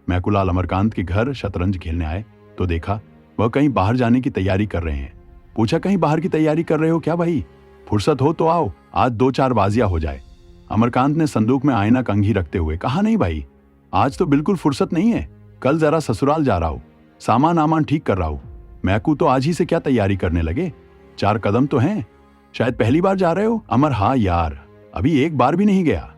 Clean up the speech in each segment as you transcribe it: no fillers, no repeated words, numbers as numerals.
मैकूलाल अमरकांत के घर शतरंज खेलने आए तो देखा वह कहीं बाहर जाने की तैयारी कर रहे हैं। पूछा, कहीं बाहर की तैयारी कर रहे हो क्या भाई? फुर्सत हो तो आओ, आज 2-4 बाजियां हो जाए। अमरकांत ने संदूक में आईना कंघी रखते हुए कहा, नहीं भाई, आज तो बिल्कुल फुर्सत नहीं है। कल जरा ससुराल जा रहा हूं, सामान आमान ठीक कर रहा हूं। मैकू, तो आज ही से क्या तैयारी करने लगे? 4 कदम तो हैं। शायद पहली बार जा रहे हो? अमर, हाँ यार, अभी एक बार भी नहीं गया।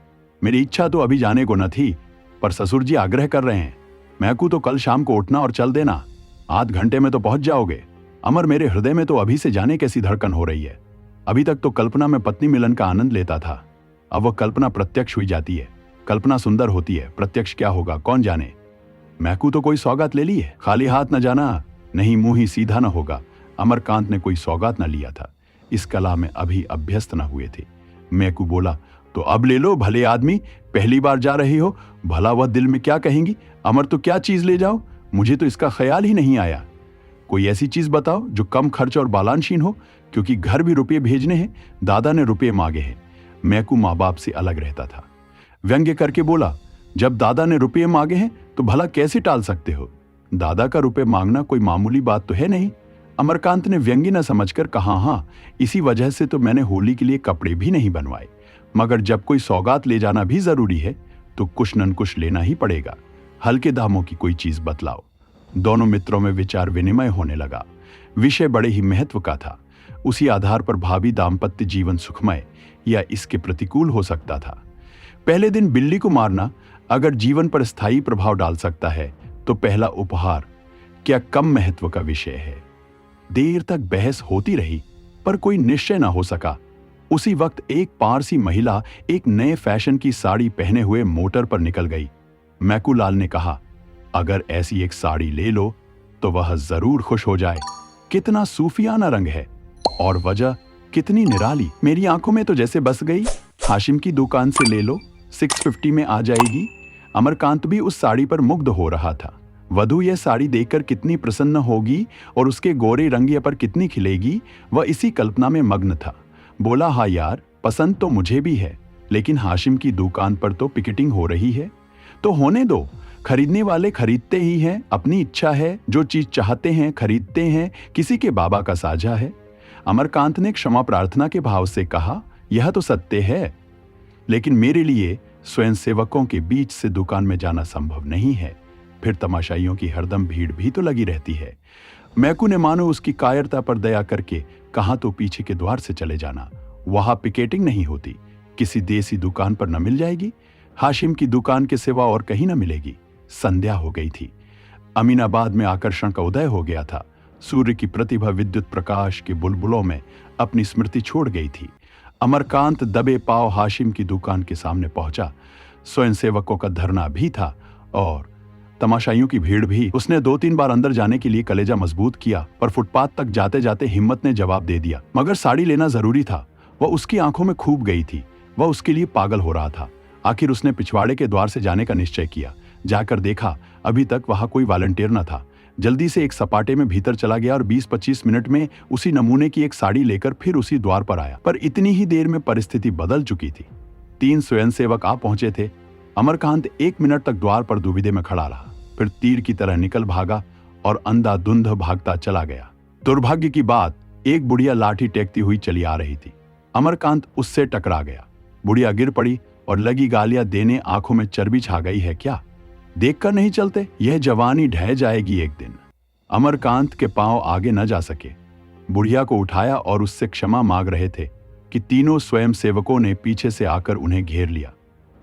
मेरी इच्छा तो अभी जाने को न थी, पर ससुर जी आग्रह कर रहे हैं। मैकू, तो कल शाम को उठना और चल देना, आध घंटे में तो पहुंच जाओगे। अमर, मेरे हृदय में तो अभी से जाने कैसी धड़कन हो रही है। अभी तक तो कल्पना में पत्नी मिलन का आनंद लेता था, अब वह कल्पना प्रत्यक्ष हुई जाती है। कल्पना सुंदर होती है, प्रत्यक्ष क्या होगा कौन जाने। मैकू, तो कोई सौगात ले ली है? खाली हाथ न जाना, नहीं मुंह ही सीधा न होगा। अमरकांत ने कोई सौगात न लिया था, इस कला में अभी अभ्यस्त न हुए थे। मैकू बोला, तो अब ले लो भले आदमी, पहली बार जा रही हो, भला वह दिल में क्या कहेंगी। अमर, तो क्या चीज ले जाओ? मुझे तो इसका ख्याल ही नहीं आया। कोई ऐसी चीज बताओ जो कम खर्च और बालानशीन हो, क्योंकि घर भी रुपये भेजने हैं, दादा ने रुपये मांगे हैं। मैकू माँ बाप से अलग रहता था। व्यंग्य करके बोला, जब दादा ने रुपये मांगे हैं तो भला कैसे टाल सकते हो? दादा का रुपये मांगना कोई मामूली बात तो है नहीं। अमरकांत ने व्यंग्य न समझकर कहा, हाँ, इसी वजह से तो मैंने होली के लिए कपड़े भी नहीं बनवाए। मगर जब कोई सौगात ले जाना भी जरूरी है तो कुछ न कुछ लेना ही पड़ेगा। हल्के दामों की कोई चीज बतलाओ। दोनों मित्रों में विचार विनिमय होने लगा। विषय बड़े ही महत्व का था। उसी आधार पर भावी दाम्पत्य जीवन सुखमय या इसके प्रतिकूल हो सकता था। पहले दिन बिल्ली को मारना अगर जीवन पर स्थायी प्रभाव डाल सकता है तो पहला उपहार क्या कम महत्व का विषय है। देर तक बहस होती रही पर कोई निश्चय न हो सका। उसी वक्त एक पारसी महिला एक नए फैशन की साड़ी पहने हुए मोटर पर निकल गई। मैकूलाल ने कहा, अगर ऐसी एक साड़ी ले लो तो वह जरूर खुश हो जाए। कितना सूफियाना रंग है और वजह कितनी निराली, मेरी आंखों में तो जैसे बस गई। हाशिम की दुकान से ले लो, 650 में आ जाएगी। अमरकांत भी उस साड़ी पर मुग्ध हो रहा था। वधू यह साड़ी देखकर कितनी प्रसन्न होगी और उसके गोरे रंगिया पर कितनी खिलेगी, वह इसी कल्पना में मग्न था। बोला, हाँ यार, पसंद तो मुझे भी है, लेकिन हाशिम की दुकान पर तो पिकेटिंग हो रही है, तो होने दो। खरीदने वाले खरीदते ही हैं, अपनी इच्छा है, जो चीज चाहते हैं खरीदते हैं, किसी के बाबा का साझा है। अमरकांत ने क्षमा प्रार्थना के भाव से कहा, यह तो सत्य है, लेकिन मेरे लिए स्वयंसेवकों के बीच से दुकान में जाना संभव नहीं है। फिर तमाशाइयों की हरदम भीड़ भी तो लगी रहती है। मैकू ने मानो उसकी कायरता पर दया करके कहा, तो पीछे के द्वार से चले जाना, वहां पिकेटिंग नहीं होती। किसी देसी दुकान पर न मिल जाएगी? हाशिम की दुकान के सिवा और कहीं न मिलेगी। संध्या हो गई थी। अमीनाबाद में आकर्षण का उदय हो गया था। सूर्य की प्रतिभा विद्युत प्रकाश के बुलबुलों में अपनी स्मृति छोड़ गई थी। अमरकांत दबे पांव हाशिम की दुकान के सामने पहुंचा। स्वयंसेवकों का धरना भी था और तमाशाइयों की भीड़ भी। उसने 2-3 बार अंदर जाने के लिए कलेजा मजबूत किया, पर फुटपाथ तक जाते जाते हिम्मत ने जवाब दे दिया। मगर साड़ी लेना जरूरी था। वह उसकी आंखों में खूब गई थी। वह उसके लिए पागल हो रहा था। आखिर उसने पिछवाड़े के द्वार से जाने का निश्चय किया। जाकर देखा, अभी तक वहां कोई वॉलंटियर न था। जल्दी से एक सपाटे में भीतर चला गया और 20-25 मिनट में उसी नमूने की एक साड़ी लेकर फिर उसी द्वार पर आया। पर इतनी ही देर में परिस्थिति बदल चुकी थी। 3 स्वयंसेवक आ पहुंचे थे। अमरकांत 1 मिनट तक द्वार पर दुविधे में खड़ा रहा, फिर तीर की तरह निकल भागा और अंधाधुंध भागता चला गया। दुर्भाग्य की बात, एक बुढ़िया लाठी टेकती हुई चली आ रही थी। अमरकांत उससे टकरा गया। बुढ़िया गिर पड़ी और लगी गालियां देने, आंखों में चर्बी छा गई है क्या? देखकर नहीं चलते, यह जवानी ढह जाएगी एक दिन। अमरकांत के पांव आगे न जा सके। बुढ़िया को उठाया और उससे क्षमा मांग रहे थे कि तीनों स्वयंसेवकों ने पीछे से आकर उन्हें घेर लिया।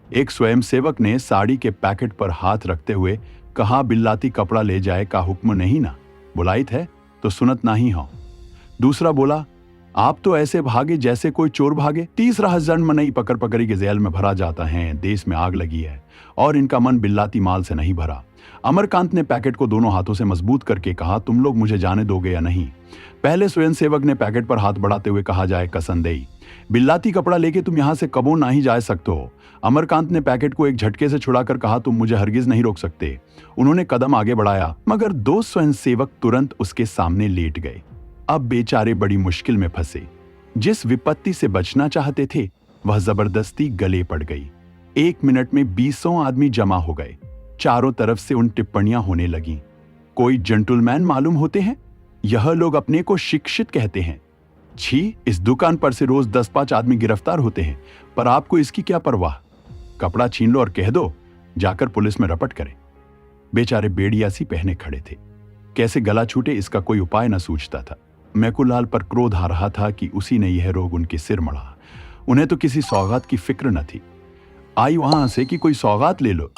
एक स्वयंसेवक ने साड़ी के पैकेट पर हाथ रखते हुए कहा, बिल्लाती कपड़ा ले जाए का हुक्म नहीं ना, बुलाइत है तो सुनत नहीं हो। दूसरा बोला, आप तो ऐसे भागे जैसे कोई चोर भागे। तीसरा हसजन मनई पकड़ पकड़ी के जेल में भरा जाता है, देश में आग लगी है और इनका मन बिल्लाती माल से नहीं भरा। अमरकांत ने पैकेट को दोनों हाथों से मजबूत करके कहा, तुम लोग मुझे जाने दोगे या नहीं? पहले स्वयंसेवक ने पैकेट पर हाथ बढ़ाते हुए कहा, जाए कसंदेई, बिल्लाती कपड़ा लेके तुम यहां से कबो ना ही जा सकते हो। अमरकांत ने पैकेट को एक झटके से छुड़ाकर कहा, तुम मुझे हरगिज नहीं रोक सकते। उन्होंने कदम आगे बढ़ाया, मगर 2 स्वयंसेवक तुरंत उसके सामने लेट गए। अब बेचारे बड़ी मुश्किल में फंसे। जिस विपत्ति से बचना चाहते थे वह जबरदस्ती गले पड़ गई। 1 मिनट में 20 आदमी जमा हो गए। चारों तरफ से उन टिप्पणियां होने लगीं। कोई जेंटलमैन मालूम होते हैं, यह लोग अपने को शिक्षित कहते हैं। छी, इस दुकान पर से रोज 10-5 आदमी गिरफ्तार होते हैं, पर आपको इसकी क्या परवाह। कपड़ा छीन लो और कह दो जाकर पुलिस में रपट करें। बेचारे बेड़िया सी पहने खड़े थे, कैसे गला छूटे इसका कोई उपाय न सूझता था। मैकुलाल पर क्रोध आ रहा था कि उसी ने यह रोग उनके सिर मढ़ा। उन्हें तो किसी सौगात की फिक्र न थी। आई वहां से कि कोई सौगात ले लो।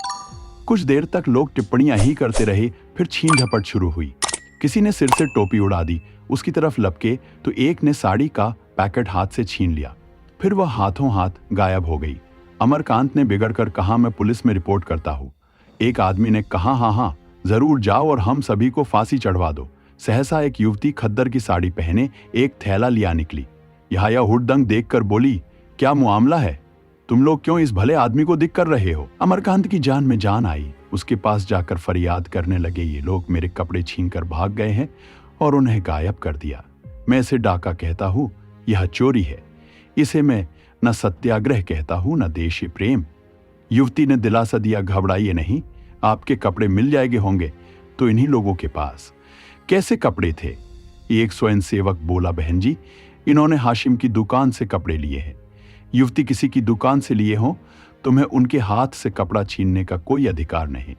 कुछ देर तक लोग टिप्पणियां ही करते रहे, फिर छीन झपट शुरू हुई। किसी ने सिर से टोपी उड़ा दी, उसकी तरफ लपके तो एक ने साड़ी का पैकेट हाथ से छीन लिया, फिर वह हाथों हाथ गायब हो गई। अमरकांत ने बिगड़कर कहा, मैं पुलिस में रिपोर्ट करता हूं। एक आदमी ने कहा, हाँ हाँ जरूर जाओ और हम सभी को फांसी चढ़वा दो। सहसा एक युवती खद्दर की साड़ी पहने एक थैला लिया निकली। यह हुड़दंग देखकर बोली, क्या मामला है, तुम लोग क्यों इस भले आदमी को दिख कर रहे हो। अमरकांत की जान में जान आई। उसके पास जाकर फरियाद करने लगे, ये लोग मेरे कपड़े छीनकर भाग गए हैं और उन्हें गायब कर दिया। मैं इसे डाका कहता हूं, यह चोरी है। इसे मैं न सत्याग्रह कहता हूं न देश प्रेम। युवती ने दिलासा दिया, घबराइए नहीं, आपके कपड़े मिल जाएंगे होंगे तो इन्हीं लोगों के पास। कैसे कपड़े थे? एक स्वयंसेवक बोला, बहन जी इन्होंने हाशिम की दुकान से कपड़े लिए हैं। युवती किसी की दुकान से लिए हों तुम्हें उनके हाथ से कपड़ा छीनने का कोई अधिकार नहीं।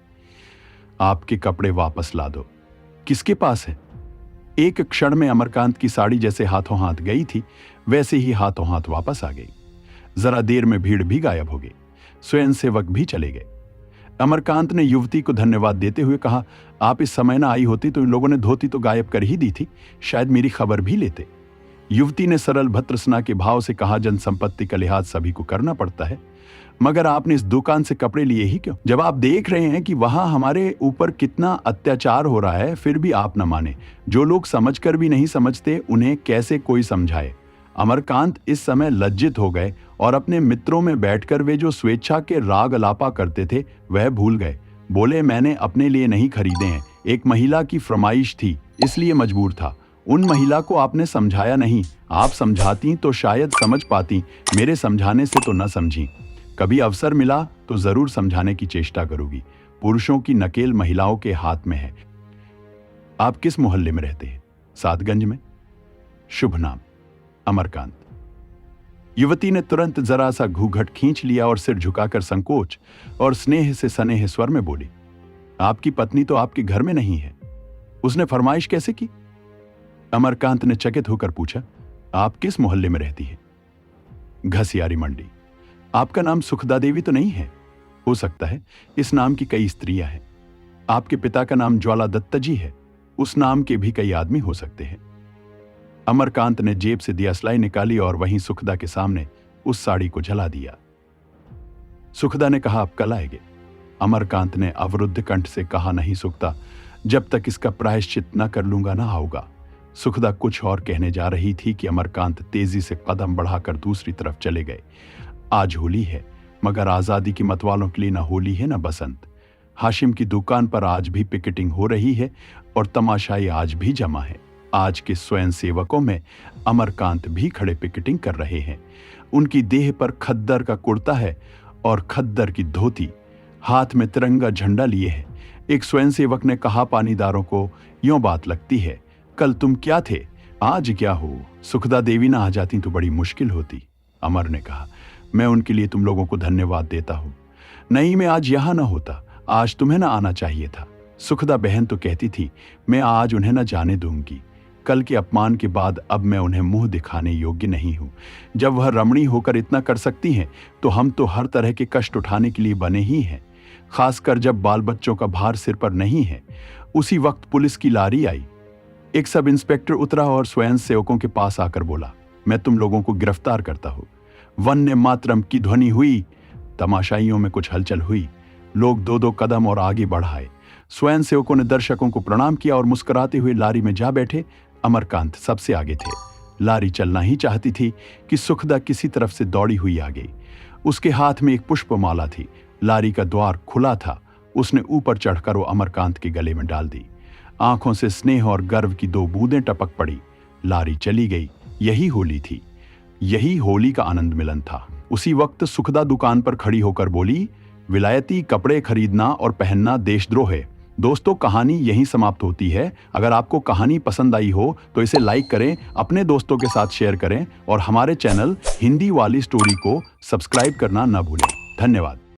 आपके कपड़े वापस ला दो। किसके पास है? एक क्षण में अमरकांत की साड़ी जैसे हाथों हाथ गई थी वैसे ही हाथों हाथ वापस आ गई। जरा देर में भीड़ भी गायब हो गई, स्वयंसेवक भी चले गए। अमरकांत ने युवती को धन्यवाद देते हुए कहा, आप इस समय ना आई होती तो इन लोगों ने धोती तो गायब कर ही दी थी, शायद मेरी खबर भी लेते। युवती ने सरल भद्रसना के भाव से कहा, जनसंपत्ति का लिहाज सभी को करना पड़ता है, मगर आपने इस दुकान से कपड़े लिए ही क्यों? जब आप देख रहे हैं कि वहां हमारे ऊपर कितना अत्याचार हो रहा है, फिर भी आप न माने। जो लोग समझकर भी नहीं समझते उन्हें कैसे कोई समझाए। अमरकांत इस समय लज्जित हो गए और अपने मित्रों में बैठकर वे जो स्वेच्छा के राग अलापा करते थे वह भूल गए। बोले, मैंने अपने लिए नहीं खरीदे हैं, एक महिला की फरमाइश थी इसलिए मजबूर था। उन महिला को आपने समझाया नहीं, आप समझाती तो शायद समझ पाती, मेरे समझाने से तो न समझी। कभी अवसर मिला तो जरूर समझाने की चेष्टा करूंगी। पुरुषों की नकेल महिलाओं के हाथ में है। आप किस मोहल्ले में रहते हैं? सातगंज में। शुभ नाम? अमरकांत। युवती ने तुरंत जरा सा घूंघट खींच लिया और सिर झुकाकर संकोच और स्नेह से सनेह स्वर में बोली, आपकी पत्नी तो आपके घर में नहीं है, उसने फरमाइश कैसे की? अमरकांत ने चकित होकर पूछा, आप किस मोहल्ले में रहती है? घसियारी मंडी। आपका नाम सुखदा देवी तो नहीं है? हो सकता है, इस नाम की कई स्त्रियां हैं। आपके पिता का नाम ज्वाला दत्त जी है, उस नाम के भी कई आदमी हो सकते हैं। अमरकांत ने जेब से दियासलाई निकाली और वहीं सुखदा के सामने उस साड़ी को जला दिया। सुखदा ने कहा, आप कल आएंगे? अमरकांत ने अवरुद्ध कंठ से कहा, नहीं सुखदा, जब तक इसका प्रायश्चित न कर लूंगा ना आऊंगा। सुखदा कुछ और कहने जा रही थी कि अमरकांत तेजी से कदम बढ़ाकर दूसरी तरफ चले गए। आज होली है, मगर आजादी की मतवालों के लिए न होली है न बसंत। हाशिम की दुकान पर आज भी पिकेटिंग हो रही है और तमाशाई आज भी जमा है। आज के स्वयंसेवकों में अमरकांत भी खड़े पिकेटिंग कर रहे हैं। उनकी देह पर खद्दर का कुर्ता है और खद्दर की धोती, हाथ में तिरंगा झंडा लिए है। एक स्वयंसेवक ने कहा, पानीदारों को यूं बात लगती है, कल तुम क्या थे, आज क्या हो। सुखदा देवी ना आ जाती तो बड़ी मुश्किल होती। अमर ने कहा, मैं उनके लिए तुम लोगों को धन्यवाद देता हूं। नहीं, मैं आज यहां ना होता, आज तुम्हें ना आना चाहिए था। सुखदा बहन तो कहती थी, मैं आज उन्हें न जाने दूंगी। कल के अपमान के बाद अब मैं उन्हें मुंह दिखाने योग्य नहीं हूं। जब वह रमणी होकर इतना कर सकती हैं, तो हम तो हर तरह के कष्ट उठाने के लिए बने ही हैं, खासकर जब बाल बच्चों का भार सिर पर नहीं है। उसी वक्त पुलिस की लारी आई। एक सब इंस्पेक्टर उतरा और स्वयं सेवकों के पास आकर बोला, मैं तुम लोगों को गिरफ्तार करता हूं। वन्य मातरम की ध्वनि हुई। तमाशाइयों में कुछ हलचल हुई। लोग दो दो कदम और आगे बढ़ाए। स्वयं सेवकों ने दर्शकों को प्रणाम किया और मुस्कुराते हुए लारी में जा बैठे। अमरकांत सबसे आगे थे। लारी चलना ही चाहती थी कि सुखदा किसी तरफ से दौड़ी हुई आ गई। उसके हाथ में एक पुष्पमाला थी। लारी का द्वार खुला था। उसने ऊपर चढ़कर वो अमरकांत के गले में डाल दी। आंखों से स्नेह और गर्व की दो बूंदें टपक पड़ी। लारी चली गई। यही होली थी, यही होली का आनंद मिलन था। उसी वक्त सुखदा दुकान पर खड़ी होकर बोली, विलायती कपड़े खरीदना और पहनना देशद्रोह है। दोस्तों, कहानी यहीं समाप्त होती है। अगर आपको कहानी पसंद आई हो तो इसे लाइक करें, अपने दोस्तों के साथ शेयर करें और हमारे चैनल हिंदी वाली स्टोरी को सब्सक्राइब करना न भूलें। धन्यवाद।